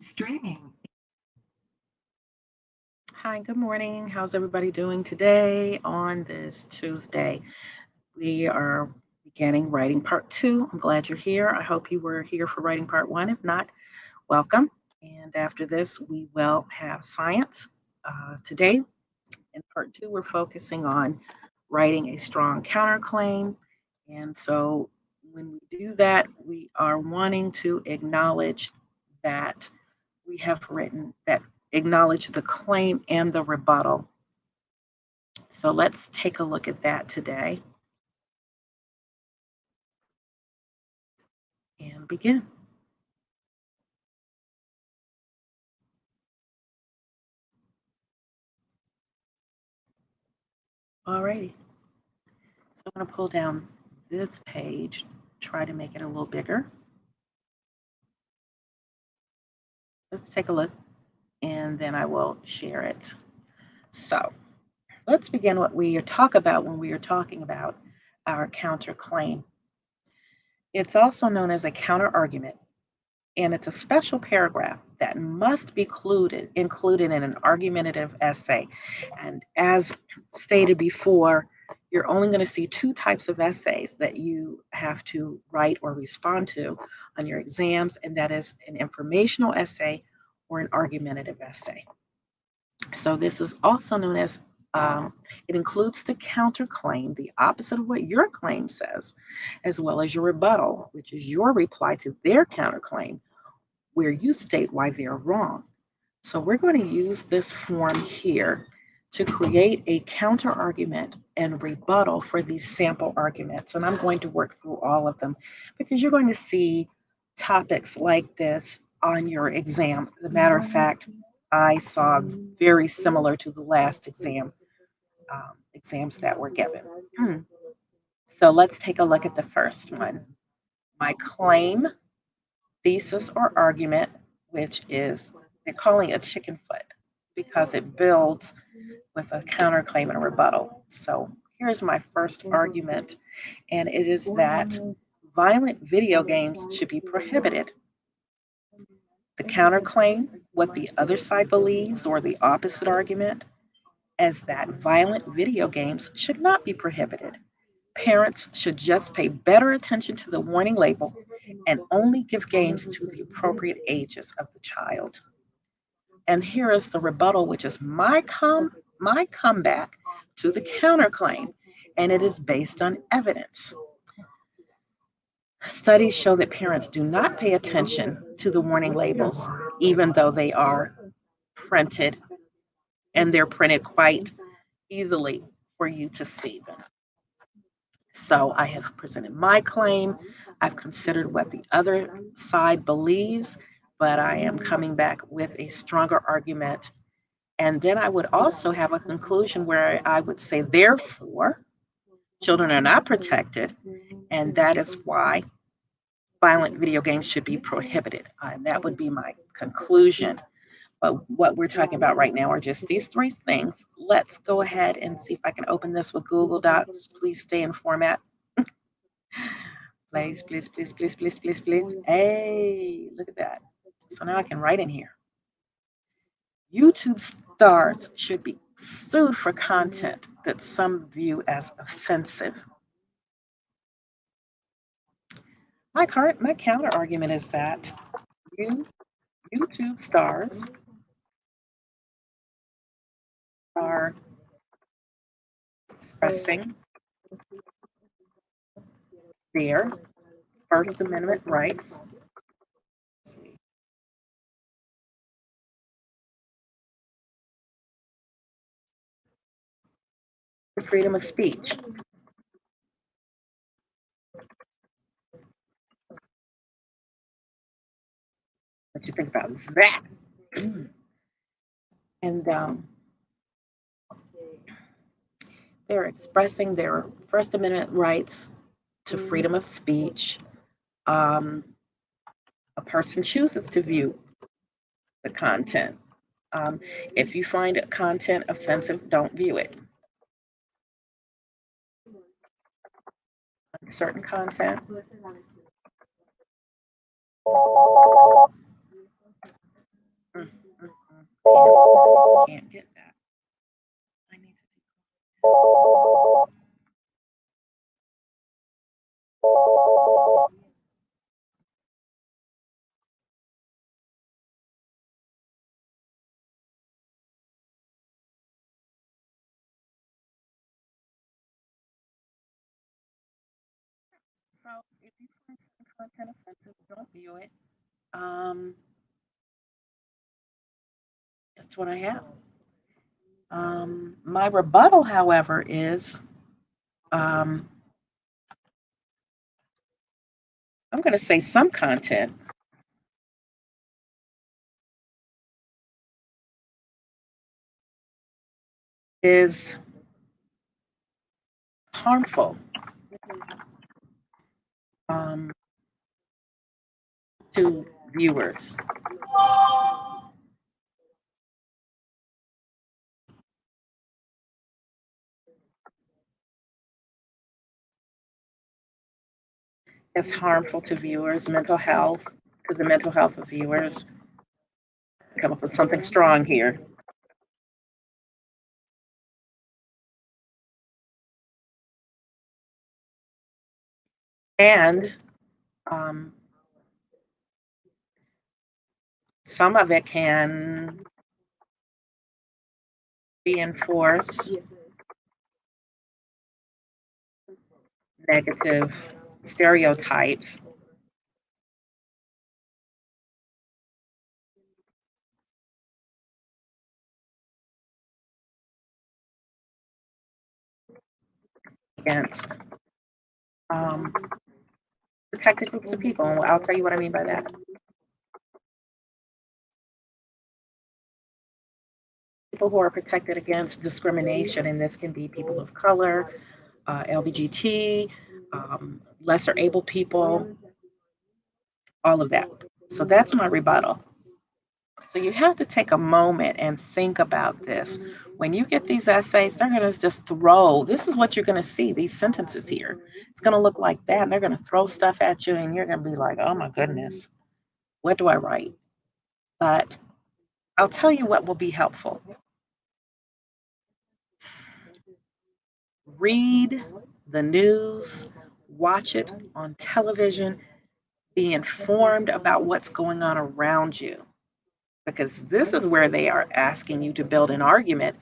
Streaming. Hi, good morning. How's everybody doing today on this Tuesday? We are beginning writing part two. I'm glad you're here. I hope you were here for writing part one. If not, welcome. And after this, we will have science. Today, in part two, we're focusing on writing a strong counterclaim. And so when we do that, we are wanting to acknowledge that we have written that acknowledge the claim and the rebuttal. So let's take a look at that today and begin. Alrighty. So I'm going to pull down this page, try to make it a little bigger. Let's take a look and then I will share it. So let's begin what we talk about when we are talking about our counterclaim. It's also known as a counter argument, and it's a special paragraph that must be included in an argumentative essay. And as stated before, you're only going to see two types of essays that you have to write or respond to on your exams, and that is an informational essay or an argumentative essay. So this is also known as it includes the counterclaim, the opposite of what your claim says, as well as your rebuttal, which is your reply to their counterclaim, where you state why they're wrong. So we're going to use this form here to create a counter argument and rebuttal for these sample arguments. And I'm going to work through all of them because you're going to see topics like this on your exam. As a matter of fact, I saw very similar to the last exams that were given. So let's take a look at the first one. My claim, thesis, or argument, which is, they're calling it chicken foot because it builds with a counterclaim and a rebuttal. So here's my first argument, and it is that violent video games should be prohibited. The counterclaim, what the other side believes, or the opposite argument, as that violent video games should not be prohibited. Parents should just pay better attention to the warning label and only give games to the appropriate ages of the child. And here is the rebuttal, which is my comeback to the counterclaim, and it is based on evidence. Studies show that parents do not pay attention to the warning labels, even though they are printed, and they're printed quite easily for you to see them. So I have presented my claim. I've considered what the other side believes, but I am coming back with a stronger argument. And then I would also have a conclusion where I would say, therefore, children are not protected, and that is why violent video games should be prohibited. And that would be my conclusion. But what we're talking about right now are just these three things. Let's go ahead and see if I can open this with Google Docs. Please stay in format. Please, please, please, please, please, please, please. Hey, look at that. So now I can write in here. YouTube stars should be sued for content that some view as offensive. My counter argument is that YouTube stars are expressing their First Amendment rights. The freedom of speech. What you think about that? And they're expressing their First Amendment rights to freedom of speech. A person chooses to view the content. If you find content offensive, don't view it. Certain content. Can't get that. I need to do. So if you find certain content offensive, don't view it. That's what I have. My rebuttal, however, is I'm going to say some content is harmful to viewers. It's harmful to viewers' mental health, to the mental health of viewers. Come up with something strong here. And some of it can reinforce negative stereotypes against protected groups of people. And I'll tell you what I mean by that. People who are protected against discrimination, and this can be people of color, LGBT, lesser able people, all of that. So that's my rebuttal. So you have to take a moment and think about this. When you get these essays, they're going to just throw, this is what you're going to see, these sentences here. It's going to look like that, and they're going to throw stuff at you, and you're going to be like, oh my goodness, what do I write? But I'll tell you what will be helpful. Read the news, watch it on television, be informed about what's going on around you, because this is where they are asking you to build an argument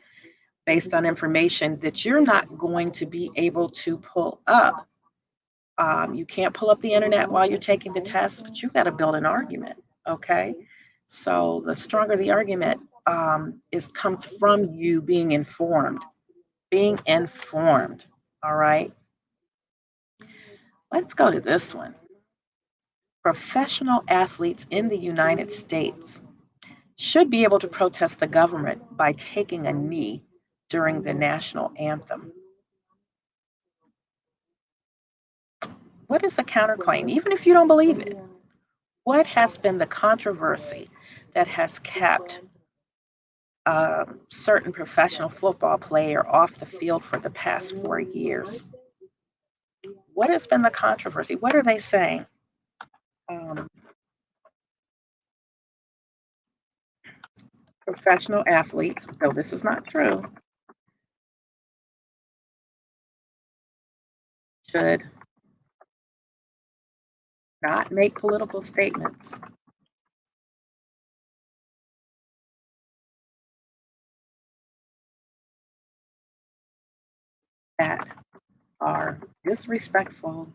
based on information that you're not going to be able to pull up. You can't pull up the internet while you're taking the test, but you've got to build an argument. Okay, so the stronger the argument comes from you being informed. Being informed. All right. Let's go to this one. Professional athletes in the United States should be able to protest the government by taking a knee during the national anthem. What is a counterclaim? Even if you don't believe it, what has been the controversy that has kept a certain professional football player off the field for the past 4 years? What has been the controversy? What are they saying? Professional athletes, though this is not true, should not make political statements that are disrespectful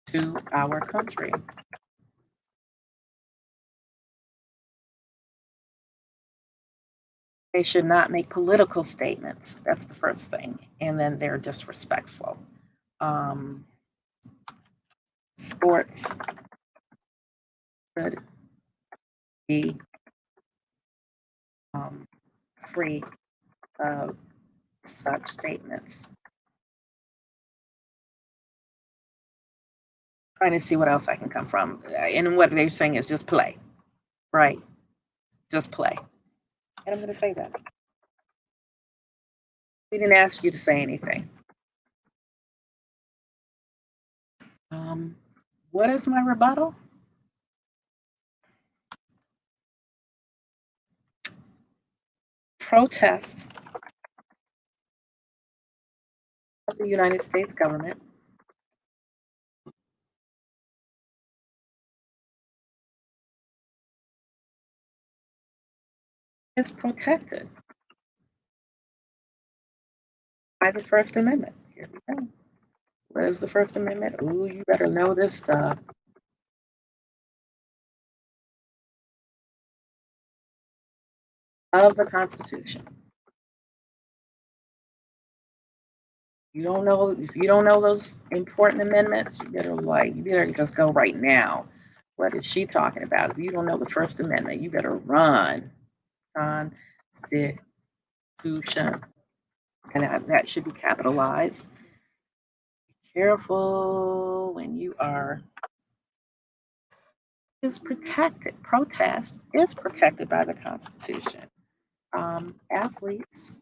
to our country. They should not make political statements. That's the first thing. And then they're disrespectful. Sports should be free of such statements. Trying to see what else I can come from. And what they're saying is just play, right? Just play. And I'm going to say that. We didn't ask you to say anything. What is my rebuttal? Protest of the United States government is protected by the First Amendment. Here we go. What is the First Amendment? Ooh, you better know this stuff. Of the Constitution. You don't know if you don't know those important amendments, you better just go right now. What is she talking about? If you don't know the First Amendment, you better run. Constitution. And that should be capitalized. Be careful when you are is protected. Protest is protected by the Constitution. Athletes,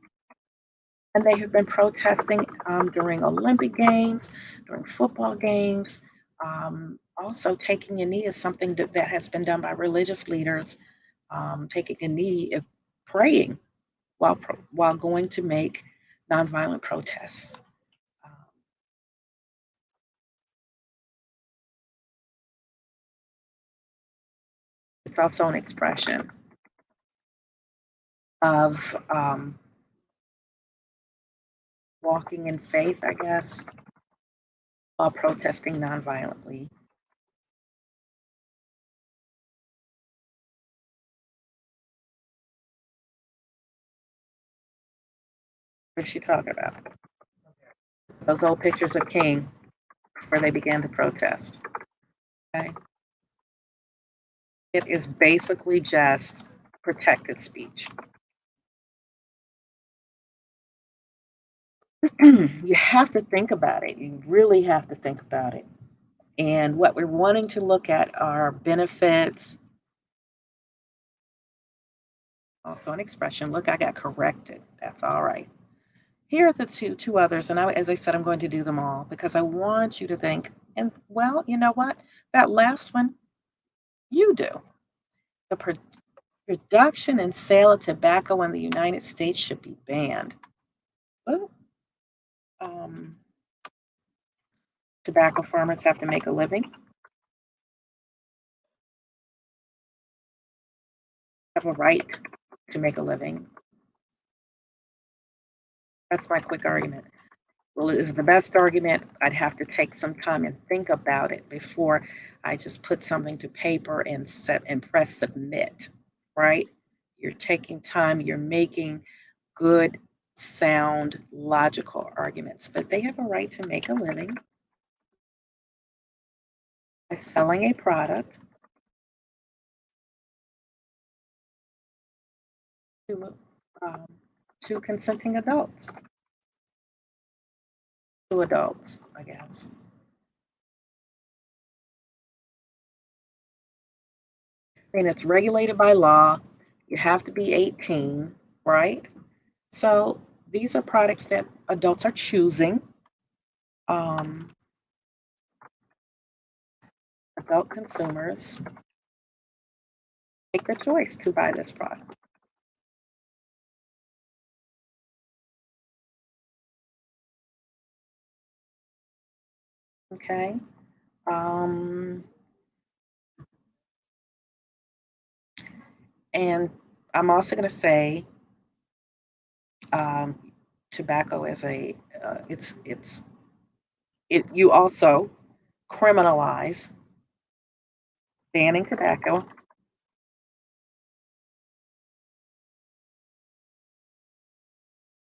and they have been protesting during Olympic Games, during football games. Also, taking a knee is something that has been done by religious leaders. Taking a knee, praying while going to make nonviolent protests. Um, it's also an expression of walking in faith, I guess, while protesting nonviolently. What's she talking about? Those old pictures of King where they began to protest. Okay. It is basically just protected speech. You have to think about it. You really have to think about it. And what we're wanting to look at are benefits, also an expression. Look, I got corrected. That's all right. Here are the two others, and as I said, I'm going to do them all because I want you to think. And well, you know what? That last one, you do. The production and sale of tobacco in the United States should be banned. Well, tobacco farmers have to make a living, have a right to make a living. That's my quick argument. Well, it is the best argument. I'd have to take some time and think about it before I just put something to paper and set and press submit, right? You're taking time, you're making good, sound, logical arguments, but they have a right to make a living by selling a product to, um, to consenting adults, to adults, I guess. I mean, it's regulated by law. You have to be 18, right? So these are products that adults are choosing. Um, Adult consumers make the choice to buy this product. Okay. Um, and I'm also going to say tobacco as you also criminalize banning tobacco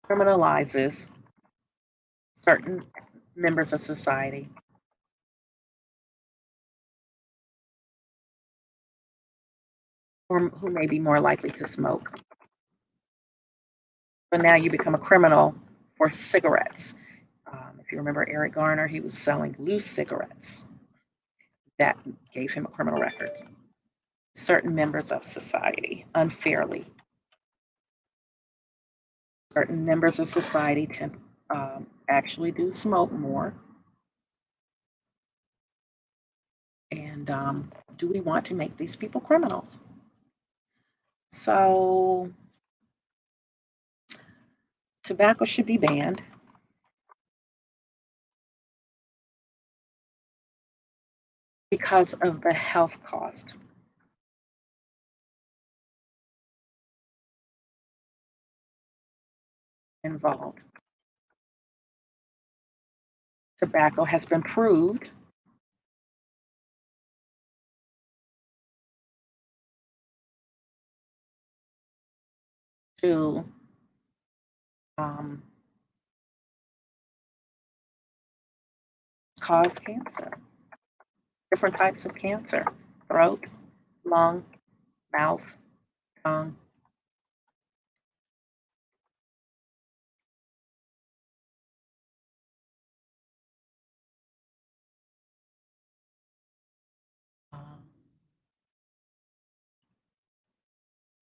criminalizes certain members of society or who may be more likely to smoke. But now you become a criminal for cigarettes. If you remember Eric Garner, he was selling loose cigarettes. That gave him a criminal record. Certain members of society unfairly Certain members of society tend actually do smoke more. And do we want to make these people criminals? So tobacco should be banned because of the health cost involved. Tobacco has been proved to um, cause cancer, different types of cancer: throat, lung, mouth, tongue. Um,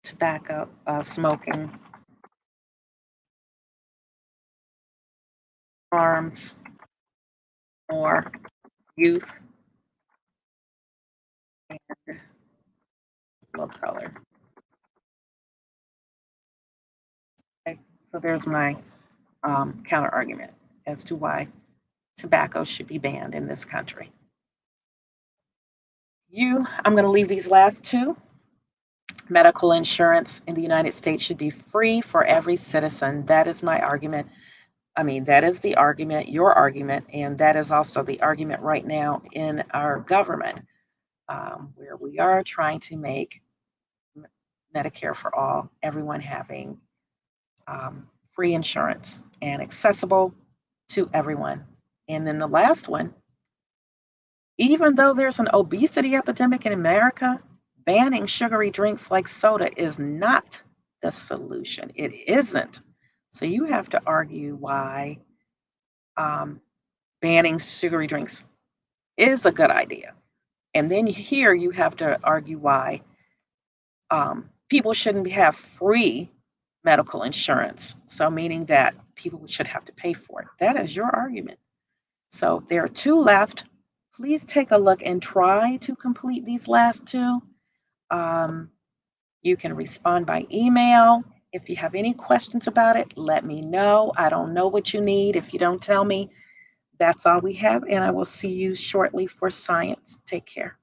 Tobacco smoking harms more youth and low color. Okay, so there's my counter argument as to why tobacco should be banned in this country. I'm going to leave these last two. Medical insurance in the United States should be free for every citizen. That is my argument. I mean, that is the argument, your argument, and that is also the argument right now in our government, where we are trying to make Medicare for all, everyone having free insurance and accessible to everyone. And then the last one, even though there's an obesity epidemic in America, banning sugary drinks like soda is not the solution. It isn't. So you have to argue why um, banning sugary drinks is a good idea. And then here you have to argue why people shouldn't have free medical insurance. So, meaning that people should have to pay for it. That is your argument. So, there are two left. Please take a look and try to complete these last two. Um, you can respond by email. If you have any questions about it, let me know. I don't know what you need. If you don't tell me, that's all we have. And I will see you shortly for science. Take care.